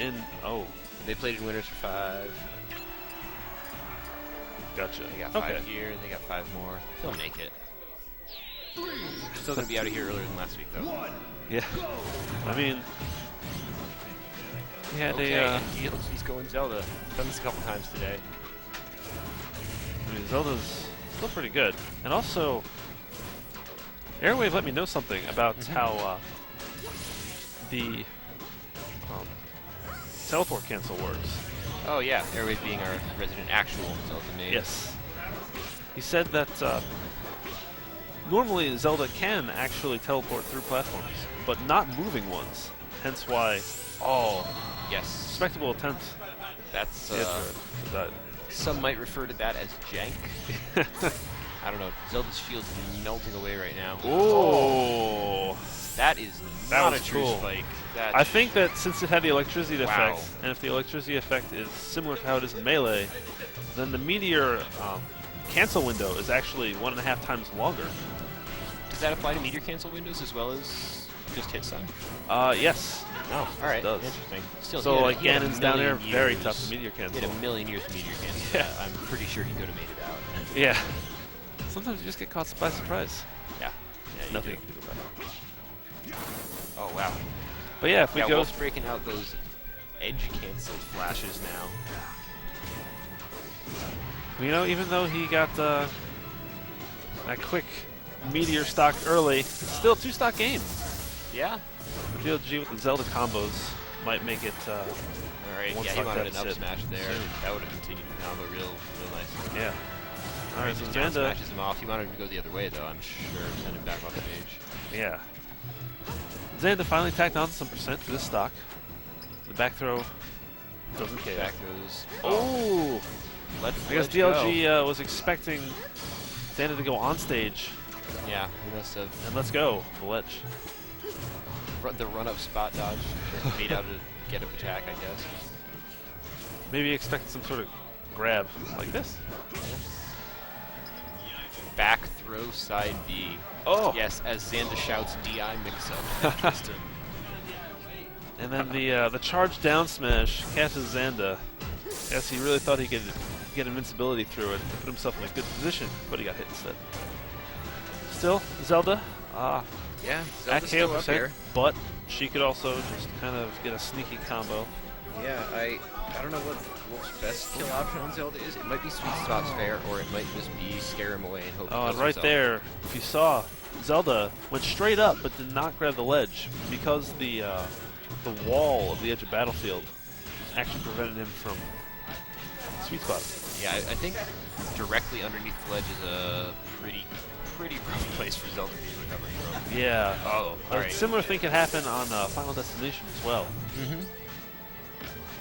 in. Oh, They played in winners for 5. gotcha. They got 5 here. They got 5 more. They'll make it. Still gonna be out of here earlier than last week, though. Yeah. I mean, he had Okay, a. he's going Zelda. Done this a couple times today. I mean, Zelda's still pretty good, and also, Airwave let me know something about how the teleport cancel works. Oh yeah, Airwave being our resident actual Zelda main. Yes. He said that normally Zelda can actually teleport through platforms, but not moving ones. Hence why, Yes. respectable attempt. That's For that. some might refer to that as jank. I don't know. Zelda's shield's melting away right now. Oh. That is That not was a true cool. spike. That I think that since it had the electricity Wow. effect, and if the electricity effect is similar to how it is in Melee, then the Meteor cancel window is actually 1.5 times longer. Does that apply to meteor cancel windows as well as just hit stun? Yes. Oh, all right. does. Interesting. Still, So, like, he had a Ganon's down there, million very years- tough to meteor He cancel. had a million years of meteor cancel. Yeah. I'm pretty sure he could have made it out. Yeah. Sometimes you just get caught by surprise. Yeah. Yeah, you Nothing do. you can do about it. Oh, wow. But yeah, if we Yeah, go... Wolf's breaking out those edge canceled flashes now. You know, even though he got that quick Meteor stock early, it's still a 2-stock game. Yeah. GLG with the Zelda combos might make it All right. one Yeah, he stock wanted an up deficit smash there. soon. That would have continued the combo real nice. Yeah. All right, so Just down Xanda... smashes him off. He wanted him to go the other way, though, I'm sure. Send him back off the page. Yeah. Xanda finally tacked on some percent for this stock. The back throw doesn't care. Back throws. Oh! Let I guess DLG was expecting Xanda to go on stage, Yeah, he must have. and let's go, the ledge. The run-up spot dodge just made out to get up attack, I guess. Maybe expecting some sort of grab like this. Back throw side B. Oh! Yes, as Xanda shouts DI mix-up. Interesting. And then the charge down smash catches Xanda. Yes, he really thought he could get invincibility through it and put himself in a good position, but he got hit instead. Still, Zelda, Yeah, at Zelda's KO still up percent, here. but she could also just kind of get a sneaky combo. Yeah, I don't know what Wolf's best kill option on Zelda is. It might be Sweet Spot's Fair, or it might just be scare him away and hope he Oh, kills and right himself. there, if you saw, Zelda went straight up but did not grab the ledge because the wall of the edge of battlefield actually prevented him from sweet spot. Yeah, I think directly underneath the ledge is a pretty rough place for Zelda to be recovering from. Yeah. Oh, A alright. similar thing can happen on Final Destination as well. Mm-hmm.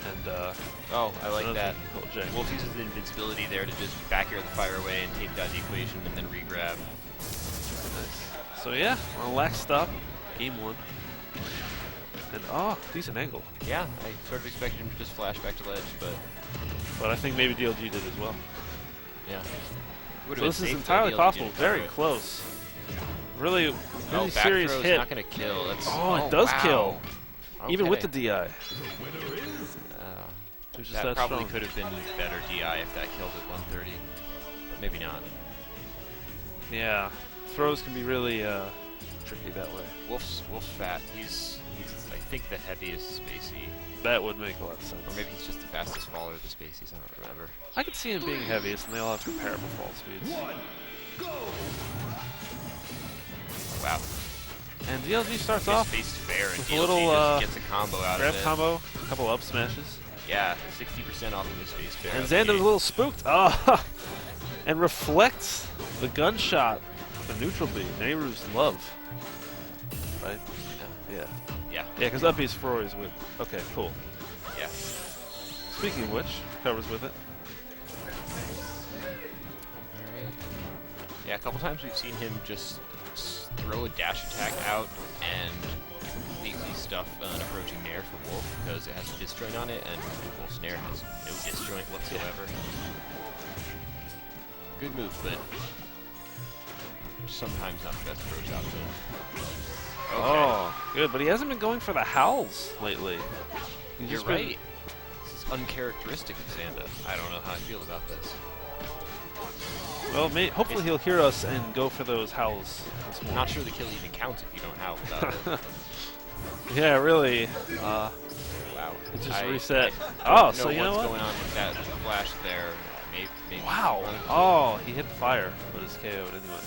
And Oh, I like another that. thing called Jang. Wolf uses the invincibility there to just back air the fire away and take down the equation and then re-grab. So yeah, on a lax stop, game 1. And decent angle. Yeah, I sort of expected him to just flash back to ledge, but But I think maybe DLG did as well. yeah. So this is entirely possible. Very close. Really, really back serious throw's hit. not going to kill. That's, It does wow. kill. Even with the Okay. DI. It was just That that probably strong. could have been better DI if that killed at 130, but maybe not. Yeah, throws can be really tricky that way. Wolf's fat. He's I think the heaviest spacey, That would make a lot of sense. or maybe he's just the fastest faller of the spaceys. I don't remember. I could see him being heaviest, and they all have comparable fall speeds. Wow. And DLG starts His off face is fair, and with a DLG little, just gets a combo out grab of it. combo, a couple up smashes, Yeah, 60% off of his face fair. and Xanda's a little spooked. And reflects the gunshot, the neutral B, Nehru's love. Right? Yeah. Yeah. Yeah, because up B's for always with. Okay, cool. Yeah. Speaking of which, covers with it. Alright. Yeah, a couple times we've seen him just throw a dash attack out and completely stuff an approaching Nair for Wolf because it has a disjoint on it, and Wolf's Nair has no disjoint whatsoever. Good move, but sometimes not the best approach option. Okay. Oh, good, but he hasn't been going for the howls lately. He's You're just been- right. This is uncharacteristic of Xanda. I don't know how I feel about this. Well, hopefully he'll hear us and go for those howls. I'm not sure the kill even counts if you don't howl without it. Yeah, really. Wow. It just I reset. don't Oh, know so you know what's what? going on with that flash there. Maybe Wow. Oh, he hit fire, but is KO'd anyway.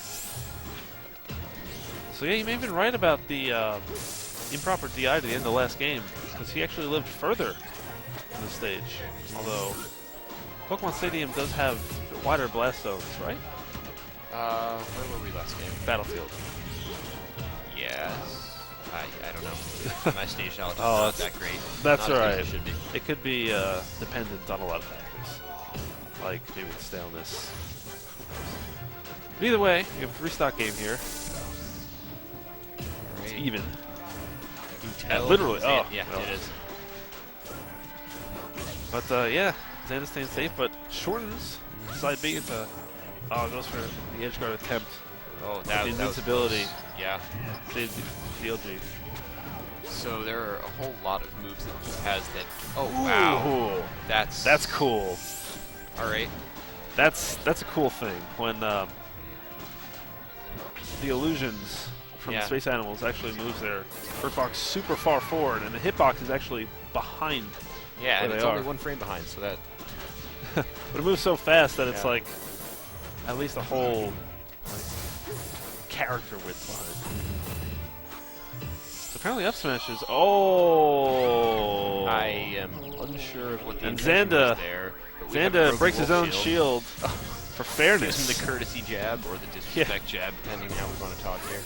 So yeah, you may have been right about the improper DI to the end of the last game, because he actually lived further in the stage. Although, Pokemon Stadium does have wider blast zones, right? Where were we last game? Battlefield. Yes. I don't know. My stage knowledge is Oh, not that great. That's Not as good as alright. it should be. It could be dependent on a lot of factors, like maybe the staleness. But either way, we have a restock game here. It's Alright. even. Tell literally, Xan- oh, yeah, well. it is. But yeah, Xanda staying safe, but shortens side B into. Oh, goes for the edge guard attempt. Oh, The that was invincibility. close. Yeah. Saved the DLG. So there are a whole lot of moves that he has that. Oh wow, Ooh, that's cool. All right. That's a cool thing when the illusions from Yeah. Space Animals actually moves their hurt box super far forward, and the hitbox is actually behind. Yeah, and There it's they only are. 1 frame behind, so that. But it moves so fast that it's Yeah. like at least a whole like, character width behind. So apparently up smash is I am unsure of what the And intention Xanda- was there. But we have a Xanda broken breaks his wolf own shield for Gives fairness. him the courtesy jab or the disrespect jab, depending on how we want to talk here.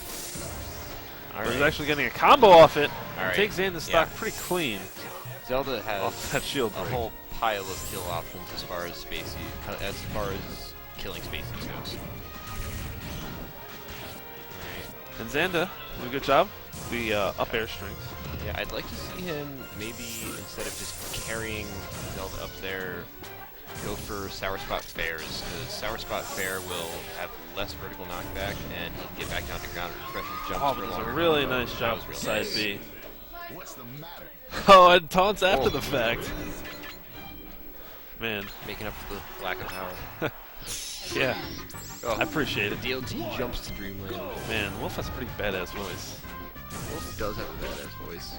All But he's right. actually getting a combo off it. All right. Takes Xanda's stock Yeah. pretty clean Zelda has off that shield a break. whole pile of kill options as far as killing Spaceys goes. Alright. And Xanda did a good job. The up air strength. Yeah, I'd like to see him maybe instead of just carrying Zelda up there, go for Sour Spot Fairs, because Sour Spot Fair will have less vertical knockback and he can get back down to ground and refresh his jumps Oh, for but a does longer a really combo. nice That job was real side nice. B. What's the matter? Oh, and taunts after Oh. the fact. Man, Making up for the lack of power. yeah, Oh, I appreciate it. DLT jumps to Dreamland. Man, Wolf has a pretty badass voice. Wolf does have a badass voice.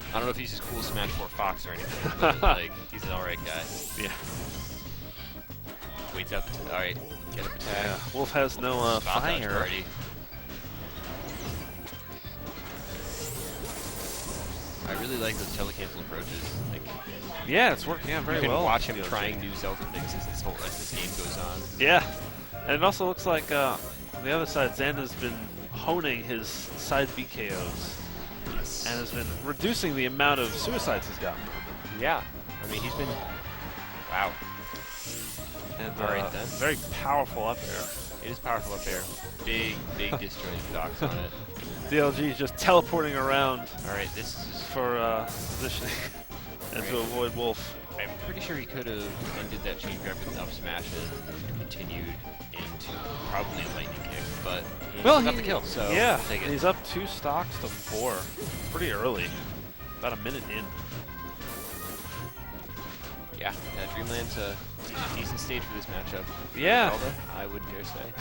I don't know if he's as cool as Smash 4 Fox or anything, but like he's an alright guy. Yeah, Waits up. Alright, get up attack. yeah. Wolf has no Spot dodge fire. party. I really like those telecancel approaches. Like Yeah, it's working out very you can well. watch him DLG. trying new Zelda things as this game goes on. Yeah, and it also looks like on the other side, Xanda's been honing his side B KOs and has been reducing the amount of suicides he's gotten. Yeah, I mean he's been wow. And All right, then. very powerful up air. It is powerful up there. Big disjointed docks on it. DLG is just teleporting around All right, this is. for positioning and to Right. avoid Wolf. I'm pretty sure he could have ended that chain grab with up smash and continued into probably a lightning kick, but he got the kill. So yeah, we'll take it. he's up 2 stocks to 4. Pretty early, about a minute in. Yeah, Dreamland's a decent stage for this matchup. Yeah. Zelda, I would dare say.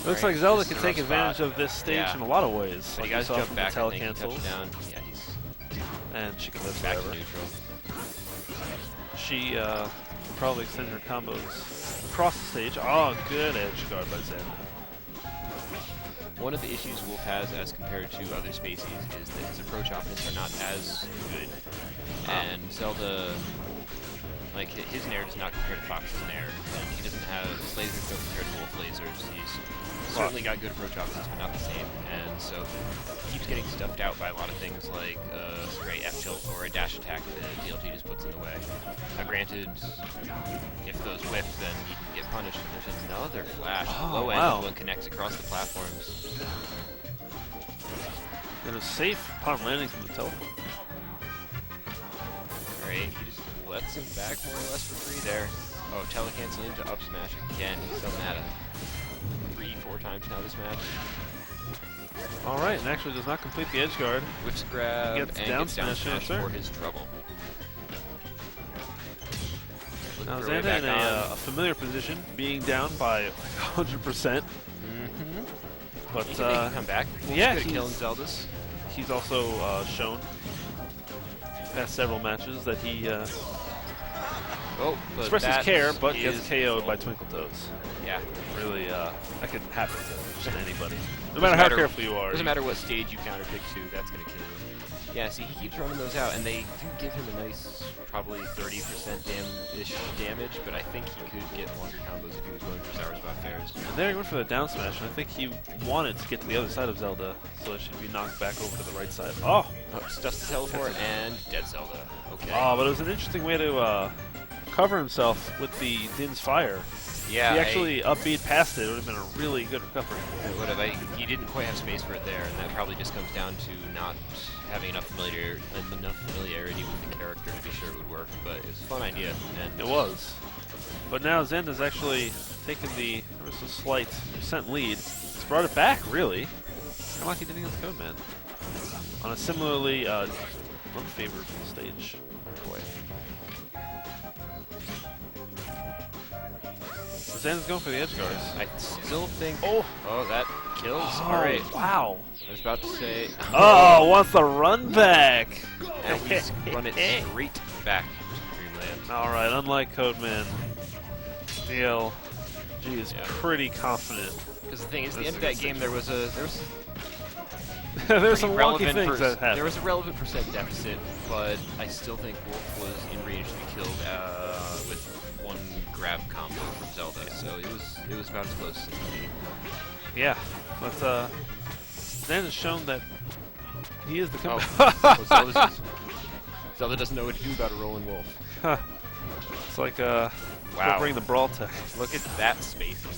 Looks Right, like Zelda this can is a take rough advantage spot. of this stage Yeah. in a lot of ways. But Like you guys saw jump from back, the I think, telecancels, touchdown. Yeah, he's and she can live back forever. to neutral. She can probably extend her combos across the stage. Oh, good edge guard by Xanda. One of the issues Wolf has as compared to other species is that his approach options are not as good. And Zelda, like his nair does not compare to Fox's nair. And he doesn't have his lasers don't compare to Wolf lasers. He's certainly got good approach options, but not the same. And so he keeps getting stuffed out by a lot of things like a stray F tilt or a dash attack that DLG just puts in the way. Now granted, if those whiff, then you can get punished. And there's another flash. Oh, Low end wow. one connects across the platforms. It was safe upon landing from the teleport. Alright, he just lets him back more or less for free there. Oh, telecancel into up smash again. He's done that 3-4 times now this match. All right, and actually does not complete the edge guard. Whips grab Gets and down gets down smash, smash yes, for sir. his trouble. Now Throw it Xanda back in on. a familiar position, being down by 100%. Mm-hmm. But He can come back. yeah, Good at killing he's- Zeldas. he's also shown past several matches that he Oh, but expresses that care, but is gets KO'd by full. Twinkle Toes. Yeah. Really, that can happen to just anybody. No Doesn't matter how matter- careful you are. Doesn't matter what stage you counterpick to, that's gonna kill you. Yeah, see, he keeps running those out, and they do give him a nice, probably 30% ish damage, but I think he could get longer combos if he was going for Sour Spot Fairs. And there he went for the down smash, and I think he wanted to get to the other side of Zelda, so it should be knocked back over to the right side. Oh! Oh, stuffs the teleport, and dead Zelda. Okay. Oh, but it was an interesting way to cover himself with the Din's Fire. yeah, If he actually upbeat past it, it would have been a really good recovery. it would have. He didn't quite have space for it there, and that probably just comes down to not having enough familiarity with the character to be sure it would work. But it was a fun idea, and It was. But now Xanda's actually taken the ever so slight percent lead. He's brought it back, really. Kind of like he did against Codeman. On a similarly unfavored stage. boy. Xanda's going for the edge guards. I still think. Oh! Oh, that kills. Oh, All right. wow. I was about to say. Oh, wants the run back. And we just run it straight back to Dreamland. All right, unlike Codeman, DLG is Yeah. pretty confident. Because the thing is, at the That's end of a that good game, there was There's some wonky relevant things that happened. there was a relevant percent deficit, but I still think Wolf was in range to be killed with one grab combo from Zelda. So it was about as close as it could be. Yeah, but Xanda's shown that he is the Oh, comeback. Zelda doesn't know what to do about a rolling wolf. It's like Wow. bring the brawl tech. Look at that spacing.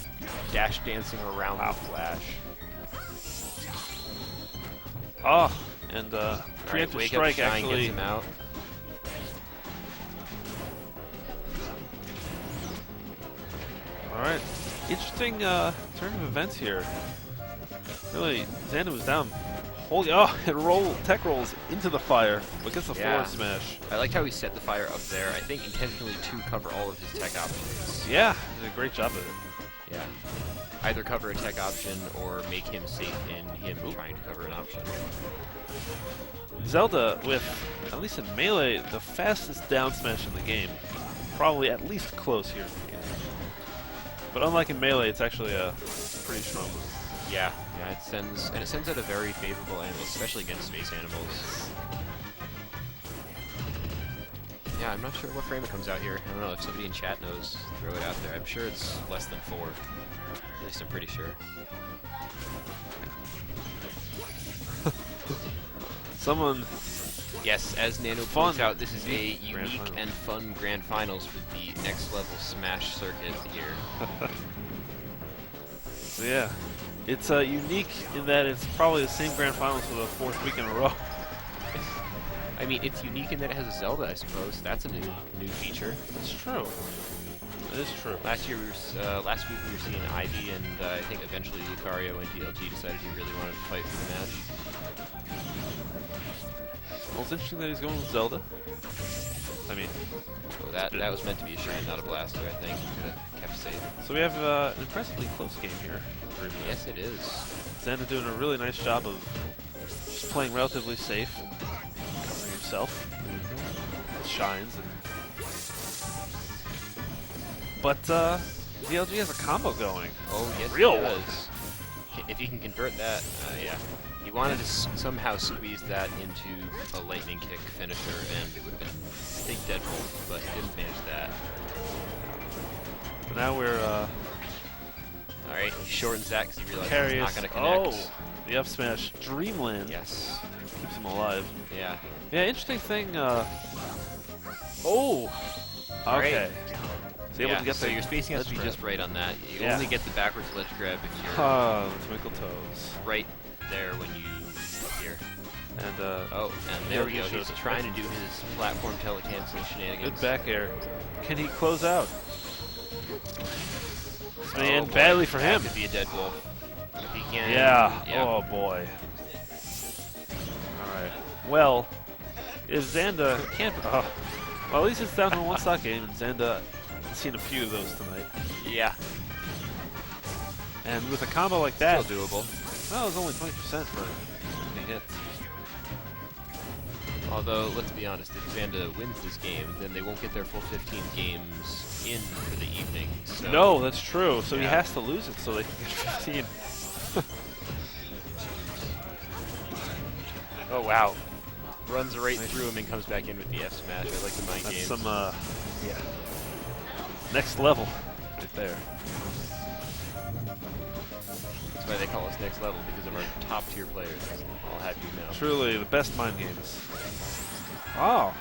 Dash dancing around the flash. Oh, and Alright, preemptive Wake strike Up Shine actually. gets him out. All right, interesting turn of events here. Really, Xanda was down. Holy, it tech rolls into the fire, but gets the Yeah. forward smash. I liked how he set the fire up there. I think intentionally to cover all of his tech options. Yeah, he did a great job of it. Yeah. Either cover a tech option or make him safe in him trying to cover an option. Zelda with, at least in Melee, the fastest down smash in the game. Probably at least close here. But unlike in Melee, it's actually a pretty strong move. Yeah, it sends out a very favorable angle, especially against space animals. Yeah, I'm not sure what frame it comes out here. I don't know if somebody in chat knows. Throw it out there. I'm sure it's less than 4. At least I'm pretty sure. Someone, Yes, as Nano Fun. points out, this is a Grand unique Final. and fun grand finals for the next level Smash circuit here. so yeah. It's unique in that it's probably the same Grand Finals for the 4th week in a row. I mean, it's unique in that it has a Zelda, I suppose. That's a new feature. That's true. It is true. Last week we were seeing Ivy, and I think eventually Lucario and DLG decided he really wanted to fight for the match. Well, it's interesting that he's going with Zelda. I mean, So that was meant to be a shine, not a blaster, I think. Could have kept safe. so we have an impressively close game here. Yes, it is. Xanda doing a really nice job of just playing relatively safe and covering himself with shines. But DLG has a combo going. Oh, yes, Real he does. If he can convert that, yeah. He wanted to somehow squeeze that into a lightning kick finisher, and it would have been a big deadbolt, but he didn't manage that. But now we're Alright, he shortens that because he realized Carius. it's not going to connect. Oh, the up smash. Dreamland Yes. keeps him alive. Yeah. Yeah, interesting thing. Oh, Alright. okay. He's able Yeah, to get so the your spacing has to be ledge just grab. right on that. You Yeah. only get the backwards ledge grab if you're Ah, the Twinkle Toes. right there when you up here. And Oh, and there we Yeah, go. he He's shows it. trying to do his platform telecancel shenanigans. good back air. Can he close out? This may Oh, end boy. badly for That him. could be a dead wolf. If he can. Yeah. Yeah. Oh boy. well is Xanda can't. Well, at least it's down to a one-stock game, and Xanda has seen a few of those tonight. Yeah. And with a combo like that, Still doable. well, it's only 20% for getting hits. Although, let's be honest, if Xanda wins this game, then they won't get their full 15 games in for the evening. So No, that's true. So he Yeah. has to lose it so they can get 15. Oh, wow. Runs right through him and comes back in with the F smash. I like the mind That's games. some, yeah, next level right there. That's why they call us next level, because of our top tier players. I'll have you know. Truly the best mind games. Oh.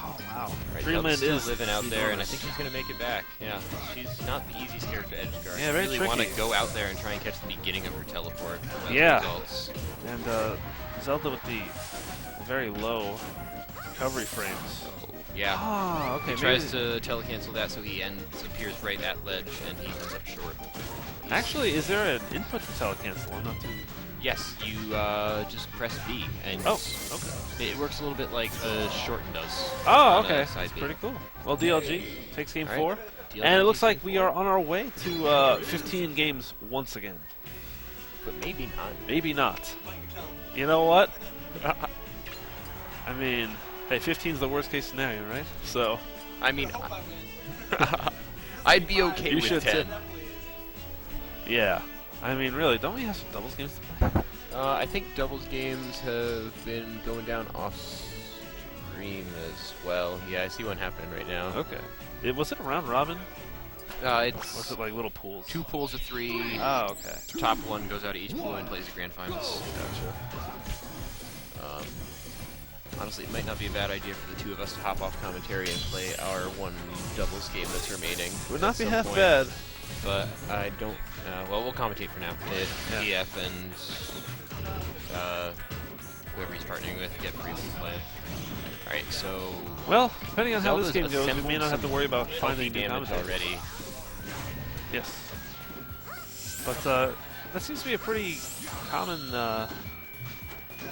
Oh, wow. Right, Dreamland Zelda's still is living out there, and I enormous. think she's going to make it back. Yeah, she's not the easiest character to edge guard. Yeah, I very really want to tricky. go out there and try and catch the beginning of her teleport. as Yeah. results. And Zelda with the very low recovery frames. Yeah. Ah, okay. He tries to telecancel that, so he appears right at ledge, and he ends up short. Actually, is there an input for telecancel? I'm not too. Yes, you just press B, and Oh, okay. it works a little bit like shorten does. Oh, on, okay. side That's B. pretty cool. Well, DLG takes game All right. 4. DLG And it looks takes like game we are on our way to 15 games once again. But maybe not. Maybe not. You know what? I mean, hey, 15 is the worst case scenario, right? So I mean, I'd be okay you with should 10. too. Yeah. I mean, really, don't we have some doubles games to play? I think doubles games have been going down off stream as well. Yeah, I see one happening right now. Okay. Was it a round robin? Or It's was it like little pools? 2 pools of 3. Oh, okay. Top one goes out of each pool and plays the grand finals. Gotcha. Honestly, it might not be a bad idea for the two of us to hop off commentary and play our one doubles game that's remaining. Would at not be some half point. bad. But I don't. Well, we'll commentate for now. Mid, Yeah. PF, and whoever he's partnering with, get free to play. All right, so Well, depending on how this Zelda's game goes, we may assembled not have to some worry about healthy finding new damage commentators. already. Yes. But that seems to be a pretty common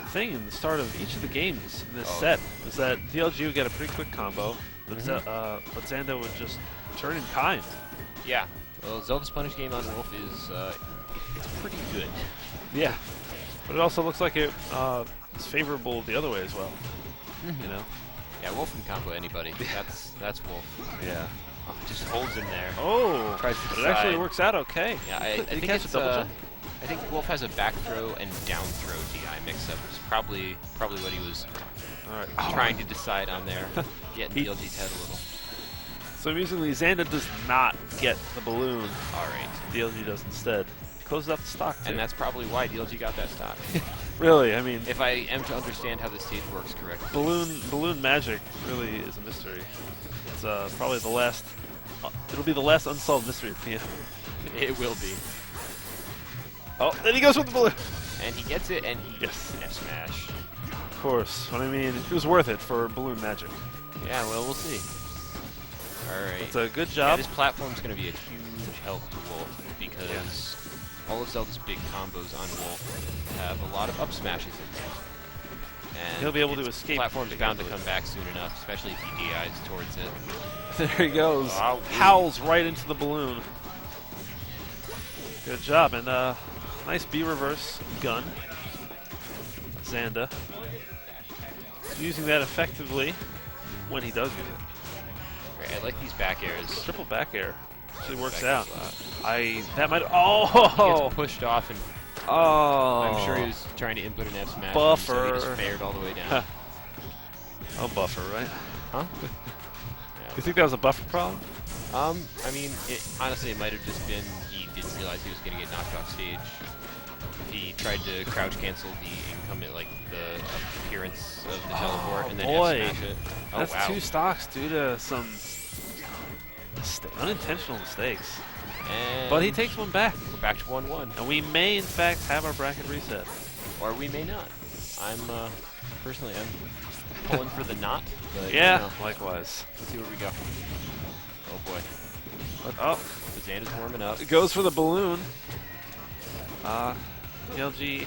thing in the start of each of the games in this set, is that DLG would get a pretty quick combo, but, but Xanda would just turn in kind. Yeah. Well, Zelda's punish game on Wolf is it's pretty good. Yeah. But it also looks like it is favorable the other way as well. You know? Yeah, Wolf can combo anybody. That's Wolf. Yeah. Oh, just holds him there. Oh, Tries to but it actually decide. works out okay. Yeah, I Did he think catch it's a double jump? I think Wolf has a back throw and down throw DI mix up, which is probably what he was All right. trying to decide on there. Getting He- DLG's head a little. So amusingly, Xanda does not get the balloon. All right. DLG does instead. He closes out the stock too. And that's probably why DLG got that stock. Really, I mean, If I am to understand how the stage works correctly. balloon magic really is a mystery. It's probably the last. It'll be the last unsolved mystery at the end. It will be. Oh, then he goes with the balloon. And he gets it, and he Yes. gets an F smash. Of course, but I mean, it was worth it for balloon magic. Yeah, well, we'll see. All right. It's a good Yeah, job. this platform's going to be a huge help to Wolf because all of Zelda's big combos on Wolf have a lot of up smashes in them. And He'll be able to its escape platform's pretty bound to easily. come back soon enough, especially if he DIs towards it. There he goes. Wow. Howls right into the balloon. Good job, and nice B reverse gun. Xanda. Using that effectively when he does use it. Right, I like these back airs. Triple back air actually works Back out. air's That might. He Oh! gets pushed off, and Oh! I'm sure he was trying to input an F smash. Buffer. So he just fared all the way down. Oh, buffer, right? Huh? You think that was a buffer problem? I mean, honestly, it might have just been he didn't realize he was going to get knocked off stage. He tried to crouch cancel the incoming, like the appearance of the teleport, and then boy. F smash it. Oh That's wow! 2 stocks due to some unintentional mistakes. And But he takes one back. we're back to 1-1, And we may, in fact, have our bracket reset. or we may not. I'm personally, I'm pulling for the not. But, Yeah, you know, likewise. let's see where we go. Oh boy, But, oh, the Xanda's warming up. it goes for the balloon. DLG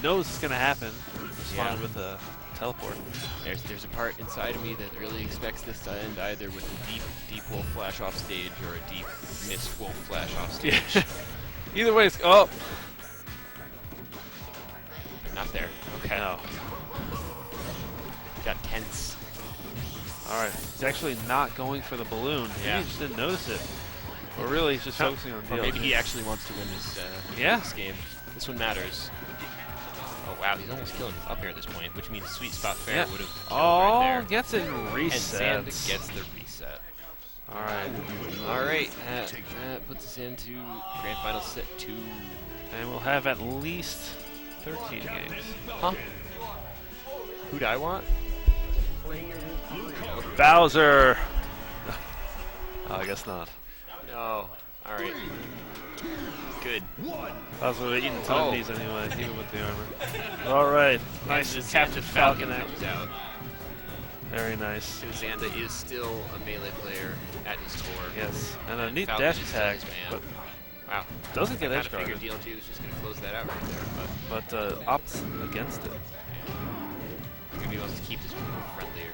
knows it's going to happen. Responded Yeah. with a teleport. There's a part inside of me that really expects this to end either with a deep wolf flash off stage or a deep mist wolf flash off stage. Either way, it's oh. Not there. Okay. No. Got tense. All right. He's actually not going for the balloon. Maybe Yeah. he just didn't notice it. Or really, he's just focusing on Or DLG. maybe he actually wants to win this game. This one matters. Oh wow, he's almost killing his up air at this point, which means Sweet Spot Fair would have killed Oh, right there. gets it and And resets. Xanda gets the reset. All right. Alright, that puts us into Grand Final Set 2. And we'll have at least 13 games. Huh? Who'd I want? Bowser! Oh, I guess not. No. Alright. Good. Bowser would have eaten a ton Oh. of these anyway, even with the armor. All right. Nice. And Captain Falcon action. comes out. Very nice. Xanda is still a melee player at his core. Yes. And a neat Falcon dash is still attack, his man. but Wow. doesn't get I edge kind of guarded. figured DLG was just going to close that out right there, but Opts against it. maybe he wants to keep this one more friendlier.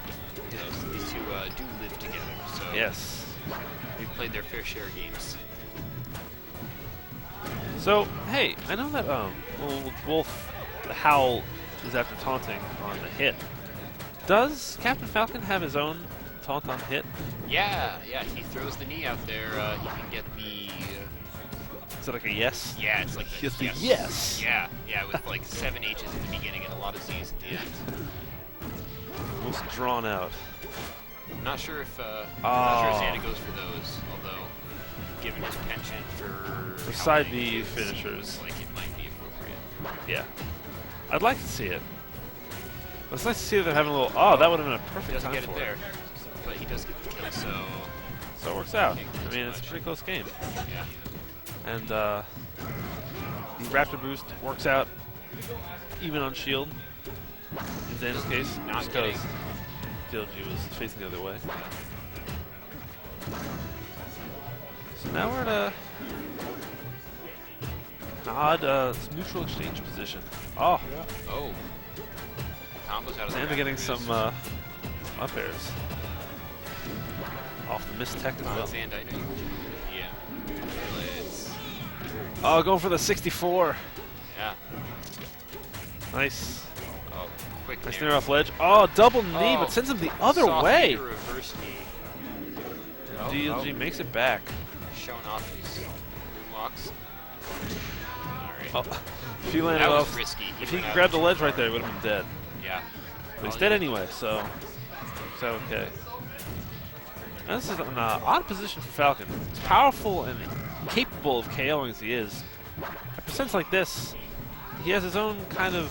You know, these two do live together, so Yes. we've played their fair share of games. So, hey, I know that Wolf, the Howl, is after taunting on the hit. Does Captain Falcon have his own taunt on hit? Yeah, he throws the knee out there. He can get the. Is it like a yes? Yeah, it's like Just the yes. Yeah, with like 7 H's at the beginning and a lot of Z's at the end. Most drawn out. I'm not sure if Xanda goes for those, although given his penchant for how side many B hits, finishers. seems like it might be appropriate. Yeah. I'd like to see it. But it's nice to see that they're having a little. Oh, that would have been a He perfect doesn't time get it for there, but he does get the kill, so So it works out. Can't I complain mean, it's a much. pretty close game. yeah. And the Raptor boost works out even on shield. In Xanda's case, Not just because getting- DLG was facing the other way. So now we're at an odd neutral exchange position. Oh, Oh. Combos out of the Xanda Raptor getting boost. some up airs. Off the missed tech as Come on, well. Xanda, I know you. Yeah. Let's. Oh, going for the 64. Yeah. Nice. Oh, quick Nice nair. near off ledge. Oh, double knee, Oh, but sends him the other soft way. knee to reverse knee. DLG makes it back. Showing off his moonwalks. Alright. Oh, if he landed That was off, risky. if he went out grabbed the of ledge right there, he would have been dead. Yeah. But he's Well, dead he- anyway, so it's okay. And this is an odd position for Falcon. As powerful and capable of KOing as he is, at percents like this, he has his own kind of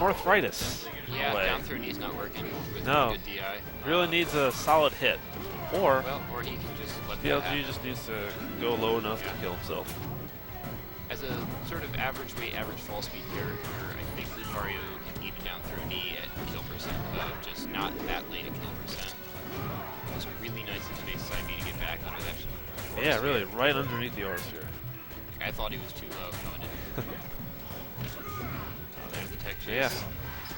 arthritis. in a Yeah, way. down through knee's not working with No. good DI. Really needs a solid hit, or Well, or he can just let that DLG happen. just needs to go low enough to kill himself. As a sort of average weight, average fall speed character, I think Lucario can even down through knee at kill percent, though, just not that late at kill percent. It was really nice in space side B to get back under that. Yeah, really, right underneath the aura sphere. I thought he was too low going in. Oh, there's the tech chase. Yeah.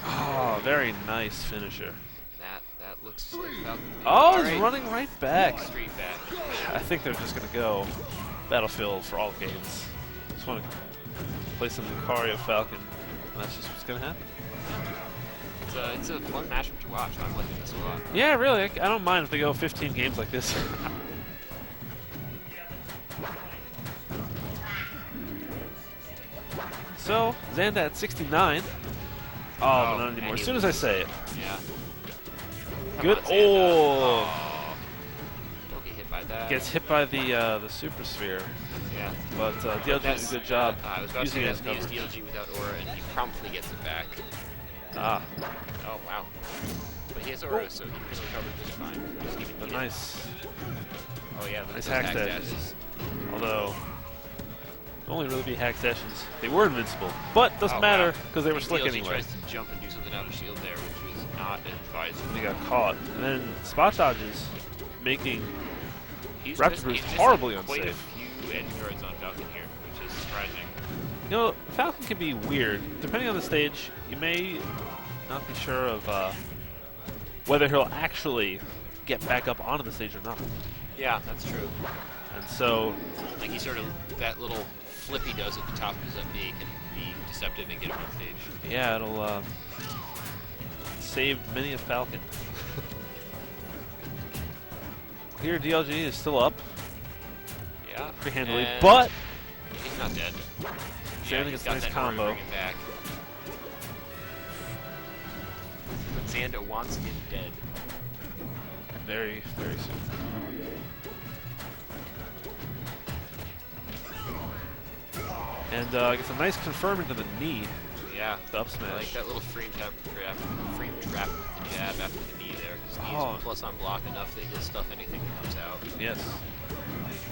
Oh, very nice finisher. That looks like Falcon. Oh, he's Alright. running right back. Straight back. I think they're just going to go Battlefield for all games. Just want to play some Lucario Falcon, and that's just what's going to happen. It's a fun matchup to watch. I'm liking this a lot. Yeah, really, I don't mind if they go 15 games like this. So, Xanda at 69. Oh, but not and anymore. As he soon as I loses. say it. Yeah. Good. Come on, Xanda. Oh! Don't get hit by that. Gets hit by the Super Sphere. Yeah. But DLG did a good job I was about to using say it as that used cover. DLG without aura, and he promptly gets it back. Ah, Oh wow. But he has aura, so he can recover just fine. Just even but eat it. nice. Oh yeah, Nice those hack hack dashes. dashes. Although, only really be hack sessions. They were invincible, but doesn't Oh, matter wow. because they were slick DLG anyway. tries to jump and do something out of shield there, which was not advisable. They got caught, and then spot dodges, making He's Raptor missed- Boost he's missing horribly quite a unsafe. few edge guards on Falcon here, which is surprising. You know, Falcon can be weird. Depending on the stage, you may not be sure of whether he'll actually get back up onto the stage or not. Yeah, that's true. And so, Like he sort of, that little flip he does at the top of his up B can be deceptive and get him on stage. yeah, it'll save many a Falcon. Here, DLG is still up Yeah. pretty handily, and but he's not dead. Xander he's gets a got nice that combo. Bring him back. But Xander wants him dead. very, very soon. And gets a nice confirming to the knee, Yeah. the up I smash. like that little frame trap with the jab after the knee there. Because he's Oh. plus on block enough that he'll stuff anything that comes out. Yes.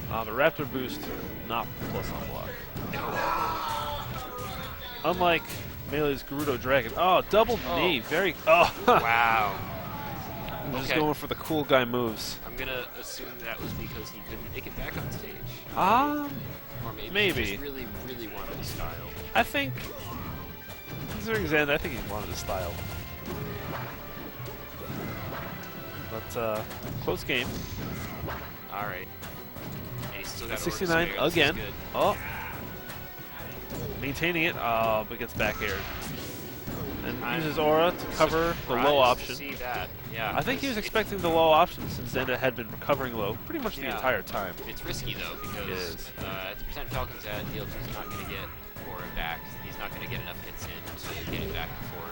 The Raptor boost, not plus on block. Unlike Melee's Gerudo Dragon. Oh, double knee. Very. Oh, Wow. I'm just Okay. going for the cool guy moves. I'm gonna assume that was because he couldn't make it back on stage. Or maybe. He just really, really wanted his style. I think, considering Xander, I think he wanted his style. But, close game. Alright. And he's still got 69 Aura Sphere. again. This is good. Oh. Maintaining it, but gets back aired. And uses Aura to cover the low Surprised option. to see that. Yeah. I think he was because expecting the low option since Xander had been recovering low pretty much the Yeah. entire time. It's risky though because It is. at the percent Falcon's at, DLG's not going to get Aura back. He's not going to get enough hits in to get it back before.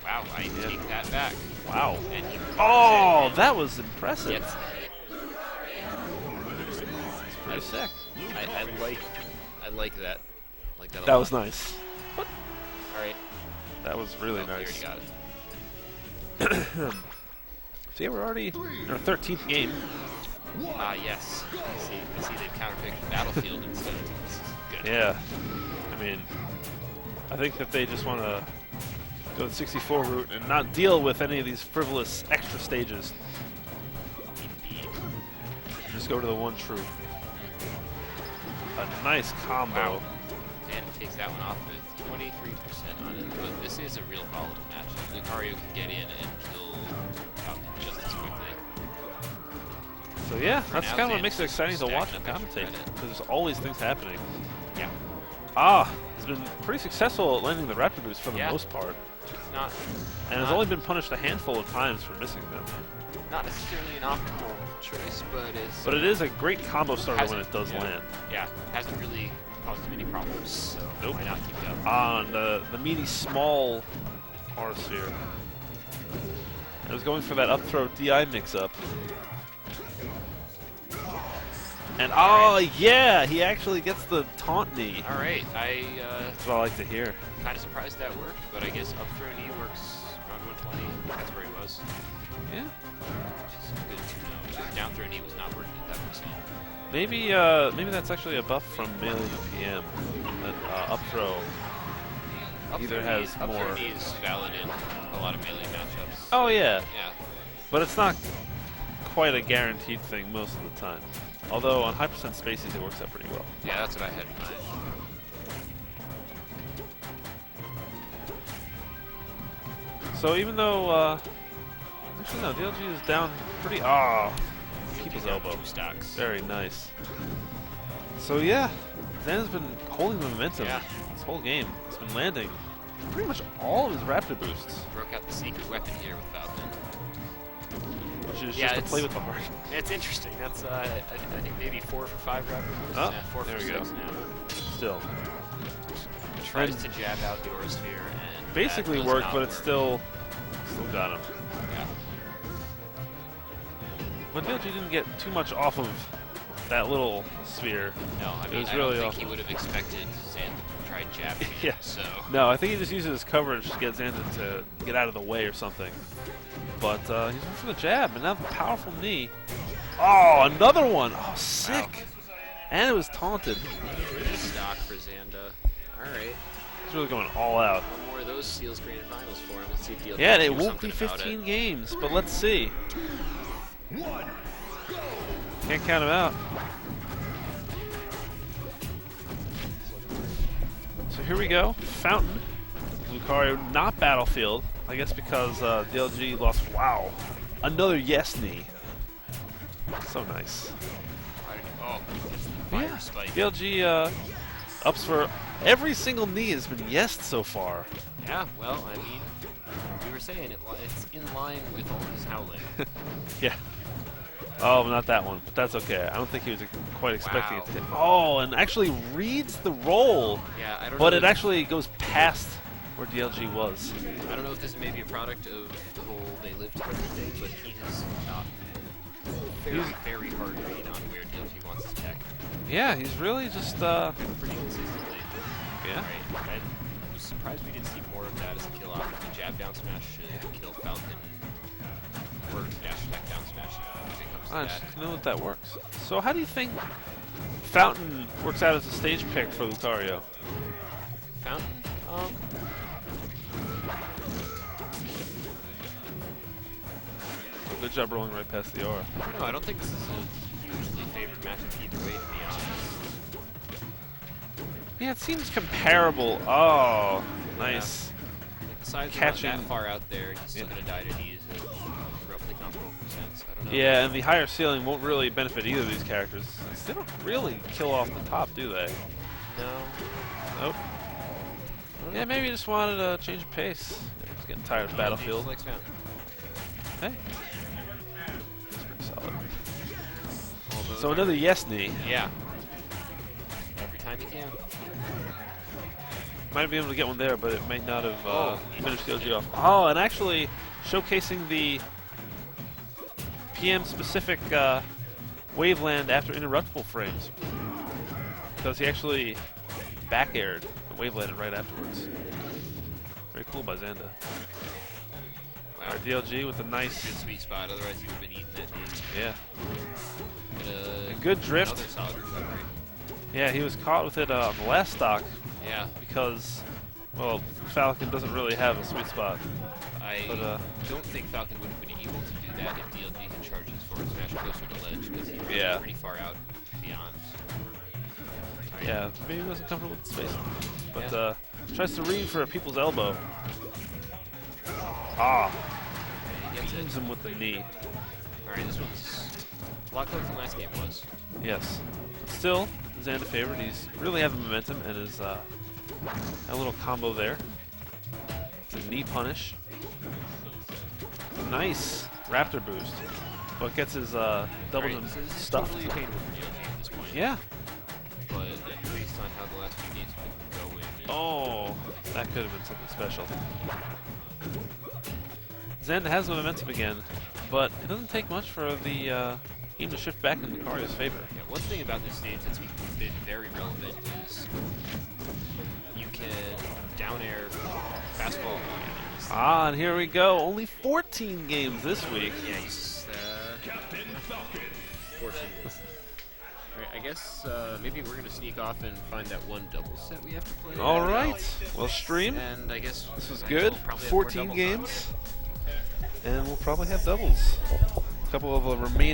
Wow, I take that back. Wow. And he Oh, that was impressive. gets Pretty sick. I like that. I like that a That lot. was nice. Alright. That was really Oh, he nice. already got it. So yeah, we're already in our 13th game. Ah, yes. I see they've counterpicked Battlefield instead. This is good. Yeah. I mean, I think that they just want to go the 64 route and not deal with any of these frivolous extra stages. Indeed. Just go to the one true. A nice combo. Wow. And takes that one off with 23% on it. But this is a real volatile match. Lucario can get in and kill Falcon just as quickly. So yeah, For that's now, kind of what Xander's makes it exciting to stacking watch and up extra commentate. credit. Because there's always things happening. Yeah. He's been pretty successful at landing the Raptor boost for the Yeah. most part. It's not And has only been punished a handful of times for missing them. not necessarily an optimal choice, but it's But it is a great combo starter when hasn't- it does yeah. land. Yeah, hasn't really caused him any problems. So Nope. why not keep it up? On the meaty small Aura Sphere. I was going for that up throw DI mix-up. And oh yeah, he actually gets the taunt knee. All right, That's what I like to hear. kind of surprised that worked, but I guess up throw knee works around 120. That's where he was. Yeah. Which is good to know. Down throw knee was not working at that percent. Maybe maybe that's actually a buff from Melee UPM. That up throw either has Up more. throw knee is valid in a lot of melee matchups. Oh yeah, Yeah. but it's not quite a guaranteed thing most of the time. Although on high percent spaces it works out pretty well. Yeah, that's what I had in mind. So even though actually no, DLG is down pretty. Keep his elbow. 2 stocks. Very nice. So yeah, Xander's been holding the momentum Yeah. this whole game. He's been landing pretty much all of his Raptor boosts, Broke out the secret weapon here with Falcon. which is Yeah, just to it's- play with the heart. It's interesting. That's I think maybe 4 for 5 rapid boosts. Oh, Yeah, 4 there for we 6 go. now. Still, Tries And to jab out the Aura Sphere and basically that does worked, not but it's work. still got him. Yeah. But DLG didn't get too much off of that little sphere. No, I It mean was I really don't off. think he would have expected Xander to try jabbing him. Yeah. So No, I think he just uses his coverage to get Xander to get out of the way or something. But he's going for the jab, and now the powerful knee. Oh, another one! Oh, sick! And it was taunted. good stock for Xander. All right. He's really going all out. One more of those seals grand finals for him. Let's see if DLG Yeah, and can it do won't be something about 15 it. games, but let's see. Can't count him out. So here we go. Fountain. Lucario, not Battlefield. I guess because DLG lost. Wow, another yes knee. So nice. Oh, fire Yeah. spike. DLG ups for every single knee has been yesed so far. Yeah, well, I mean, we were saying it's in line with all his howling. Yeah. Oh, not that one, but that's okay. I don't think he was quite expecting it to hit. Oh, and actually reads the roll, Yeah, I don't know. but it actually goes past where DLG was. I don't know if this may be a product of the whole they live together thing, but he has very hard read on where DLG wants his tech. Yeah, he's really just Pretty consistently. yeah. Right. I was surprised we didn't see more of that as a kill off. The jab down smash should kill Falcon. Or dash attack down smash if it comes to I that. just know that works. So how do you think Fountain works out as a stage pick for Lucario? Fountain? Good job rolling right past the aura. No, I don't think this is a hugely favored matchup either way, to be honest. Yeah, it seems comparable. Oh, nice. Like, the sides are Catching- not that far out there, he's still Yeah. going to die to these at roughly comparable percents. I don't know. Yeah, and the higher ceiling won't really benefit either of these characters. They don't really kill off the top, do they? No. Nope. Yeah, maybe he just wanted to change of pace. He's getting tired of Battlefield. Likes Fountain. Hey. That's pretty solid. Although So another yes knee. Yeah. Every time he can. Might be able to get one there, but it might not have Oh, finished DLG off. Oh, and actually showcasing the PM-specific Waveland after interruptible frames. Because he actually back-aired and Wavelanded right afterwards. Very cool by Xanda. Wow. Alright, DLG with a Good nice, sweet spot, otherwise he would have been eating that knee. yeah. A good drift. Another solid recovery. Yeah, he was caught with it on the last stock Yeah. because, well, Falcon doesn't really have a sweet spot. I But, don't think Falcon would have been able to do that if DLG had charged his forward smash closer to ledge, because he was Yeah. pretty far out beyond. Alright. Yeah, maybe he wasn't comfortable with the space. But Yeah. tries to read for a people's elbow. Ah, He gets it. beams him with the knee. Alright, this one's a lot closer than last game was. Yes. But still, Xanda favored. He's really having momentum and is a little combo there. It's a knee punish. Nice Raptor boost. But gets his double Alright, this is stuffed. totally attainable for DLG at this point. Yeah. But based on how the last few games have been going, Oh, that could have been something special. Xanda has momentum again, but it doesn't take much for the game to shift back in Lucario's favor. yeah, one thing about this stage that's been very relevant is you can down air fastball enemies. Ah, and here we go. Only 14 games this week. Yeah, he's 14 minutes. Alright, I guess maybe we're gonna sneak off and find that one double set we have to play. All right. Well, stream. And I guess This was I good. will probably have more 14 doubles on. games. And we'll probably have doubles. A couple of remaining.